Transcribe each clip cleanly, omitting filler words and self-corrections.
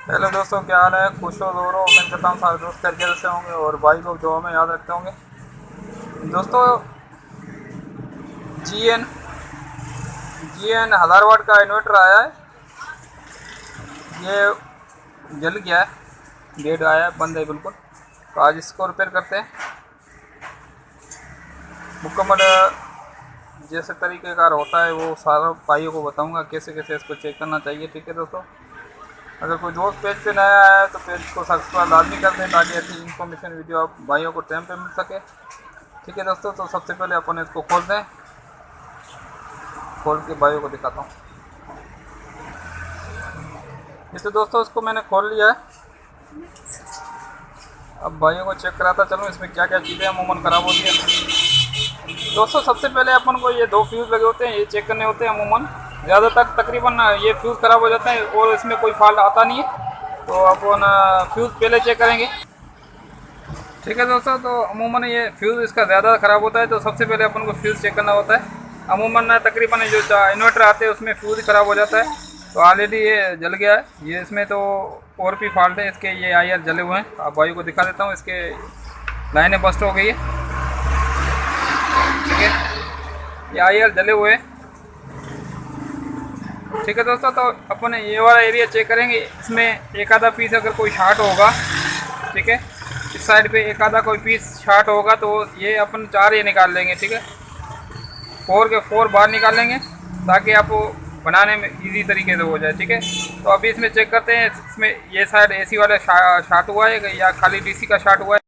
Hello दोस्तों, क्या हाल है? खुश हो दोनों? उम्मीद करता हूँ सारे दोस्त खैरियत से होंगे और भाई को दुआ में याद रखते होंगे। दोस्तों, जी एन 1000 वाट का इन्वर्टर आया है। ये जल गया है, डेड आया है, बंद है बिल्कुल। तो आज इसको रिपेयर करते हैं मुकम्मल। जैसे तरीक़ेकार होता है वो सारा भाइयों को बताऊंगा कैसे कैसे इसको चेक करना चाहिए। ठीक है दोस्तों, अगर कोई दोस्त पेज पे नया आया है तो पेज को सब्सक्राइब लाजमी कर दें ताकि ऐसी इन्फॉर्मेशन वीडियो आप भाइयों को टाइम पे मिल सके। ठीक है दोस्तों, तो सबसे पहले अपन इसको खोल दें। खोल के भाइयों को दिखाता हूँ। ये तो दोस्तों इसको मैंने खोल लिया है। अब भाइयों को चेक कराता चलूँ इसमें क्या क्या चीज़ें अमूमन ख़राब होती है। दोस्तों, सबसे पहले अपन को ये दो फ्यूज़ लगे होते हैं, ये चेक करने होते हैं। अमूमन ज़्यादातर तकरीबन ये फ्यूज़ ख़राब हो जाता है और इसमें कोई फॉल्ट आता नहीं है। तो अपन फ्यूज़ पहले चेक करेंगे। ठीक है दोस्तों, तो अमूमन ये फ्यूज़ इसका ज़्यादा ख़राब होता है तो सबसे पहले अपन को फ्यूज़ चेक करना होता है। अमूमन तकरीबन जो इन्वर्टर आते हैं उसमें फ्यूज़ ख़राब हो जाता है। तो ऑलरेडी ये जल गया है। ये इसमें तो और भी फॉल्ट है इसके। ये आईआर जले हुए हैं, आप भाई को दिखा देता हूँ। इसके लाइनें बस्ट हो गई है। ठीक है, ये आईआर जले हुए हैं। ठीक है दोस्तों, तो अपन ये वाला एरिया चेक करेंगे। इसमें एक आधा पीस अगर कोई शॉर्ट होगा, ठीक है, इस साइड पे एक आधा कोई पीस शॉर्ट होगा तो ये अपन 4 ये निकाल लेंगे। ठीक है, 4 के 4 बाहर निकाल लेंगे ताकि आपको बनाने में इजी तरीके से हो जाए। ठीक है, तो अभी इसमें चेक करते हैं इसमें ये साइड एसी वाला शॉर्ट हुआ है या खाली डीसी का शॉर्ट हुआ है।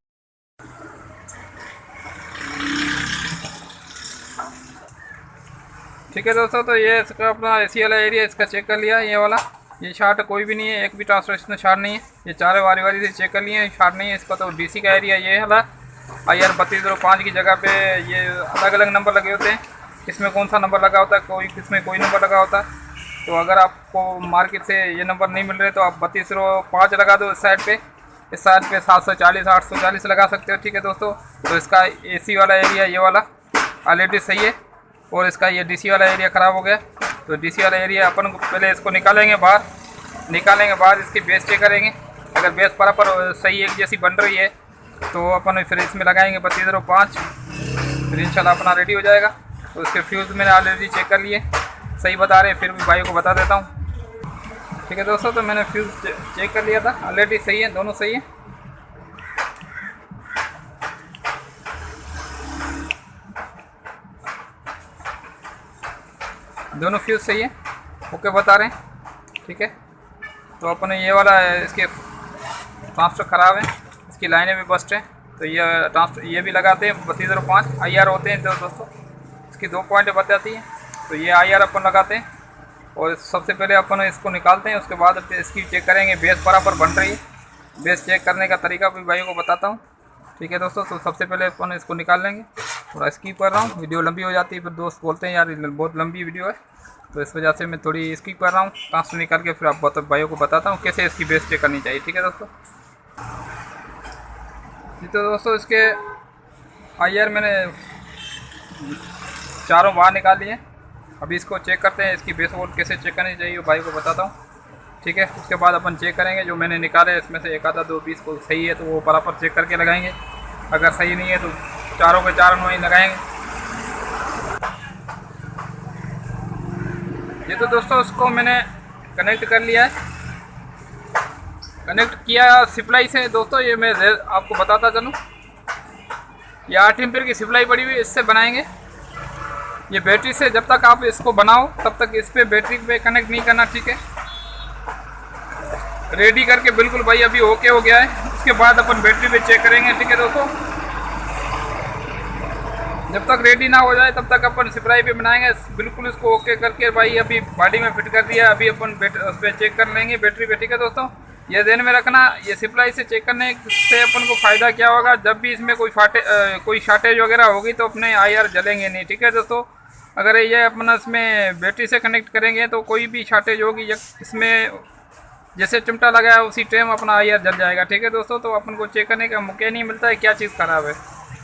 ठीक है दोस्तों, तो ये इसका अपना एसी वाला एरिया इसका चेक कर लिया। ये वाला ये शॉर्ट कोई भी नहीं है, एक भी ट्रांसलेशन शॉर्ट नहीं है। ये चारों वारी वारी से चेक कर लिए हैं, शॉर्ट नहीं है इसका। तो डीसी का एरिया ये वाला IR 3205 की जगह पे ये अलग अलग नंबर लगे होते हैं। इसमें कौन सा नंबर लगा होता है, कोई किसमें कोई नंबर लगा होता है। तो अगर आपको मार्केट से ये नंबर नहीं मिल रहे तो आप 3205 लगा दो इस साइड पे। इस साइड पे 740 840 लगा सकते हो। ठीक है दोस्तों, तो इसका एसी वाला एरिया ये वाला ऑलरेडी सही है और इसका ये डीसी वाला एरिया ख़राब हो गया। तो डीसी वाला एरिया अपन को पहले इसको निकालेंगे बाहर। निकालेंगे बाद इसकी बेस चेक करेंगे। अगर बेस बराबर सही एक जैसी बन रही है तो अपन फिर इसमें लगाएंगे 3205। फिर इंशाल्लाह अपना रेडी हो जाएगा। तो इसके फ्यूज़ मैंने ऑलरेडी चेक कर लिए, सही बता रहे हैं, फिर भी भाई को बता देता हूँ। ठीक है दोस्तों, तो मैंने फ्यूज़ चेक कर लिया था, ऑलरेडी सही है, दोनों सही है। दोनों फ्यूज़ सही है, ओके बता रहे हैं। ठीक है, तो अपन ये वाला इसके ट्रांसफर ख़राब है, इसकी लाइनें भी बस्ट हैं। तो ये ट्रांसफर ये भी लगाते हैं 3205 IR होते हैं। तो दोस्तों इसकी 2 पॉइंट बच जाती हैं। तो ये IR अपन लगाते हैं और सबसे पहले अपन इसको निकालते हैं। उसके बाद इसकी चेक करेंगे बेस बराबर बन रही है। बेस चेक करने का तरीका भी भाइयों को बताता हूँ। ठीक है दोस्तों, तो सबसे पहले अपन इसको निकाल लेंगे। थोड़ा स्किप कर रहा हूँ, वीडियो लंबी हो जाती है, फिर दोस्त बोलते हैं यार बहुत लंबी वीडियो है, तो इस वजह से मैं थोड़ी स्किप कर रहा हूँ। ट्रांसफर निकाल के फिर आप भाइयों को बताता हूँ कैसे इसकी बेस चेक करनी चाहिए। ठीक है दोस्तों जी, तो दोस्तों इसके IR मैंने चारों बाहर निकाल लिए। अभी इसको चेक करते हैं, इसकी बेस वोल्ट कैसे चेक करनी चाहिए भाई को बताता हूँ। ठीक है, उसके बाद अपन चेक करेंगे जो मैंने निकाले इसमें से एक आधा 2 पीस को सही है तो वो बराबर चेक करके लगाएंगे। अगर सही नहीं है तो चारों के चारों वहीं लगाएंगे। ये तो दोस्तों उसको मैंने कनेक्ट कर लिया है, कनेक्ट किया सप्लाई से। दोस्तों ये मैं आपको बताता चलूँ, ये 8 एम्पीयर की सप्लाई पड़ी हुई है, इससे बनाएंगे। ये बैटरी से जब तक आप इसको बनाओ तब तक इस पर बैटरी पे कनेक्ट नहीं करना। ठीक है, रेडी करके बिल्कुल भाई अभी ओके हो गया है। उसके बाद अपन बैटरी पे चेक करेंगे। ठीक है दोस्तों, जब तक रेडी ना हो जाए तब तक अपन सप्लाई पे बनाएंगे। बिल्कुल इसको ओके करके भाई अभी बॉडी में फिट कर दिया। अभी अपन उस पर चेक कर लेंगे बैटरी पे। ठीक है दोस्तों, ये ध्यान में रखना, ये सप्लाई से चेक करने से अपन को फ़ायदा क्या होगा, जब भी इसमें कोई शॉर्टेज वगैरह होगी तो अपने IR जलेंगे नहीं। ठीक है दोस्तों, अगर ये अपन इसमें बैटरी से कनेक्ट करेंगे तो कोई भी शॉर्टेज होगी इसमें जैसे चिमटा लगाया उसी टाइम अपना IR जल जाएगा। ठीक है दोस्तों, तो अपन को चेक करने का मौका नहीं मिलता है क्या चीज़ ख़राब है।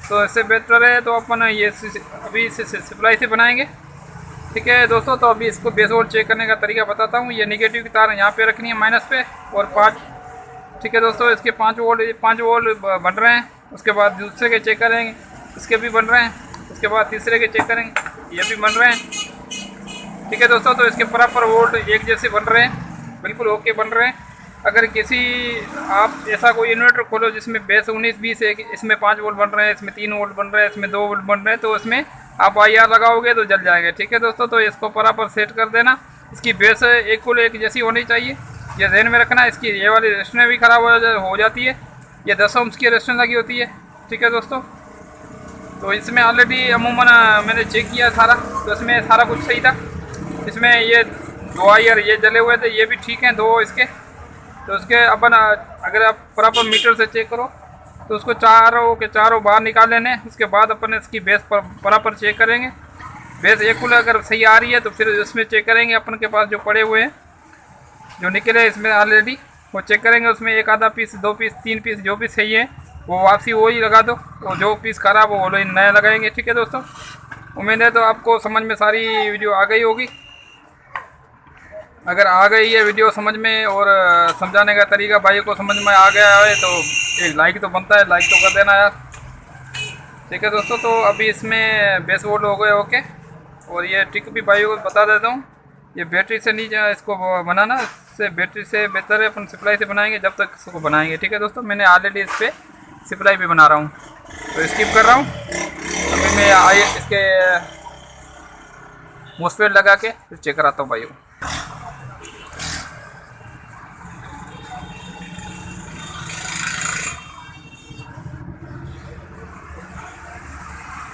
तो इससे बेहतर है तो अपन ये अभी इसे सप्लाई से बनाएंगे। ठीक है दोस्तों, तो अभी इसको बेस वोल्ट चेक करने का तरीका बताता हूँ। ये निगेटिव की तार यहाँ पे रखनी है माइनस पे और 5। ठीक है दोस्तों, इसके 5 वोल्ट बन रहे हैं। उसके बाद दूसरे के चेक करेंगे, इसके भी बन रहे हैं। उसके बाद तीसरे के चेक करेंगे, ये भी बन रहे हैं। ठीक है दोस्तों, तो इसके बराबर वोल्ट एक जैसे बन रहे हैं, बिल्कुल ओके बन रहे हैं। अगर किसी आप ऐसा कोई इन्वर्टर खोलो जिसमें बेस 19-20 है, इसमें 5 वोल्ट बन रहे हैं, इसमें 3 वोल्ट बन रहे हैं, इसमें 2 वोल्ट बन रहे हैं, तो उसमें आप IR लगाओगे तो जल जाएंगे। ठीक है दोस्तों, तो इसको बराबर सेट कर देना। इसकी बेस एक जैसी होनी चाहिए, ये ध्यान में रखना। इसकी ये वाली रेस्टें भी ख़राब हो जाती है, ये 10 ohms की रेस्टें लगी होती है। ठीक है दोस्तों, तो इसमें ऑलरेडी अमूमन मैंने चेक किया सारा, तो इसमें सारा कुछ सही था। इसमें ये 2 IR ये जले हुए थे, ये भी ठीक हैं 2 इसके। तो उसके अपन अगर आप प्रॉपर मीटर से चेक करो तो उसको चारों के चारों बाहर निकाल लेने। उसके बाद अपन इसकी बेस प्रॉपर चेक करेंगे। बेस एक अगर सही आ रही है तो फिर इसमें चेक करेंगे। अपन के पास जो पड़े हुए हैं, जो निकले इसमें ऑलरेडी, वो चेक करेंगे। उसमें एक आधा पीस, 2 पीस, 3 पीस जो भी सही है वो वापसी वही लगा दो, और जो पीस खराब हो वो नया लगाएंगे। ठीक है दोस्तों, उम्मीद है तो आपको समझ में सारी वीडियो आ गई होगी। अगर आ गई है वीडियो समझ में और समझाने का तरीका भाई को समझ में आ गया है तो एक लाइक तो बनता है, लाइक तो कर देना यार। ठीक है दोस्तों, तो अभी इसमें बेस वोल्ट हो गए ओके। और ये ट्रिक भी भाई को बता देता हूँ, ये बैटरी से नहीं इसको बनाना, इससे बैटरी से बेहतर है अपन सप्लाई से बनाएंगे जब तक इसको बनाएंगे। ठीक है दोस्तों, मैंने ऑलरेडी इस पर सप्लाई भी बना रहा हूँ, तो स्किप कर रहा हूँ। अभी मैं इसके मोसफेट लगा के फिर चेक कराता हूँ भाई को।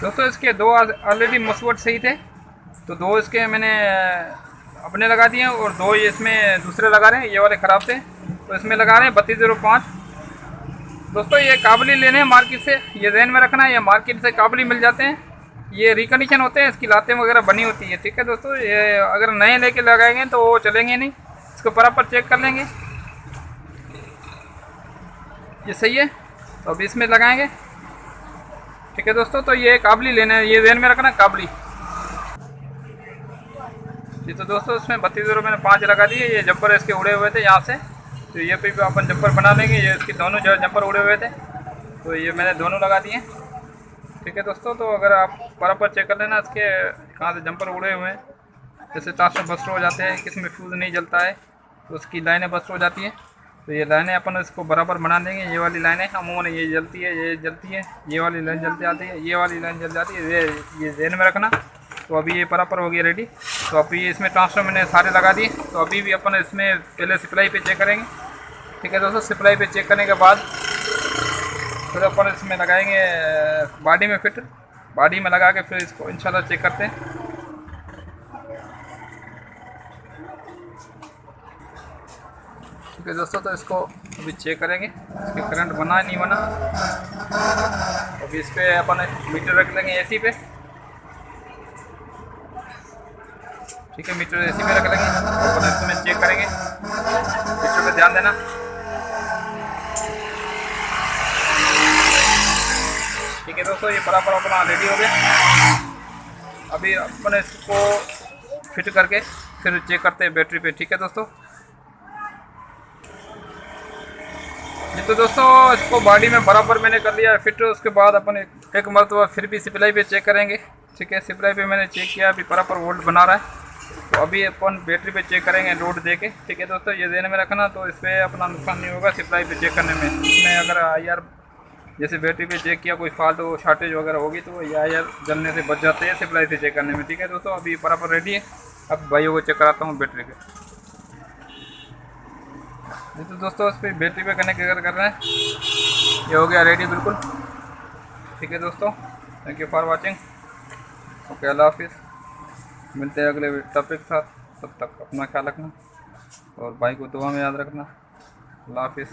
दोस्तों इसके 2 ऑलरेडी मोसफेट सही थे, तो 2 इसके मैंने अपने लगा दिए और 2 इसमें दूसरे लगा रहे हैं, ये वाले ख़राब थे तो इसमें लगा रहे हैं 3205। दोस्तों ये काबली लेने हैं मार्केट से, ये ध्यान में रखना है, ये मार्केट से काबली मिल जाते हैं। ये रिकंडीशन होते हैं, इसकी लातें वगैरह बनी होती है। ठीक है दोस्तों, ये अगर नए लेके लगाएंगे तो वो चलेंगे नहीं। इसको बराबर चेक कर लेंगे, ये सही है तो अभी इसमें लगाएंगे। ठीक है दोस्तों, तो ये काबली लेना है, ये ध्यान में रखना काबली जी। तो दोस्तों इसमें 32 मैंने 5 लगा दिए। ये जंपर इसके उड़े हुए थे यहाँ से, तो ये पे भी अपन जंपर बना लेंगे। ये इसके दोनों जो जंपर उड़े हुए थे तो ये मैंने दोनों लगा दिए। ठीक है दोस्तों, तो अगर आप बराबर चेक कर लेना इसके कहाँ से जंपर उड़े हुए हैं। जैसे ट्रांसफर बस्ट हो जाते हैं, किसी में फ्यूज़ नहीं जलता है तो उसकी लाइनें बस्ट हो जाती हैं, तो ये लाइनें अपन इसको बराबर बना देंगे। ये वाली लाइनें अमूमन ये जलती है, ये जलती है, ये वाली लाइन जल जाती है, ये वाली लाइन जल जाती है, ये ध्यान में रखना। तो अभी ये बराबर हो गया रेडी। तो अभी इसमें ट्रांसफर मैंने सारे लगा दिए, तो अभी भी अपन इसमें पहले सप्लाई पे चेक करेंगे। ठीक है दोस्तों, सप्लाई पे चेक करने के बाद फिर अपन इसमें लगाएंगे बॉडी में फिट, बॉडी में लगा के फिर इसको इंशाल्लाह चेक करते हैं। ठीक है दोस्तों, तो इसको अभी चेक करेंगे इसके करंट बना नहीं बना। अभी इस पर अपन मीटर रख लेंगे AC पे। ठीक है, मीटर AC पे रख लेंगे, अपन इसमें चेक करेंगे। मीटर पे ध्यान देना। ठीक है दोस्तों, ये बराबर अपना रेडी हो गया। अभी अपन इसको फिट करके फिर चेक करते हैं बैटरी पे। ठीक है दोस्तों, तो दोस्तों इसको बॉडी में बराबर मैंने कर लिया फिट। उसके बाद अपन एक मरतबा फिर भी सप्लाई पे चेक करेंगे। ठीक है, सप्लाई पे मैंने चेक किया, अभी बराबर वोल्ट बना रहा है। तो अभी अपन बैटरी पे चेक करेंगे लोड दे के। ठीक है दोस्तों, ये ध्यान में रखना, तो इस पर अपना नुकसान नहीं होगा सप्लाई पे चेक करने में। इसमें अगर IR जैसे बैटरी पे चेक किया कोई फॉल्ट हो, शॉर्टेज वगैरह होगी तो ये IR जलने से बच जाते हैं सप्लाई से चेक करने में। ठीक है दोस्तों, अभी बराबर रेडी है। अब भाइयों को चेक कराता हूँ बैटरी पे। तो दोस्तों इस पर बैटरी पे कनेक्ट कर रहे हैं, ये हो गया रेडी बिल्कुल। ठीक है दोस्तों, thank you for watching. Okay, अल्लाह हाफिज़। मिलते हैं अगले टॉपिक के साथ, तब तक अपना ख्याल रखना और भाई को दुआ में याद रखना। अल्लाह हाफिज़।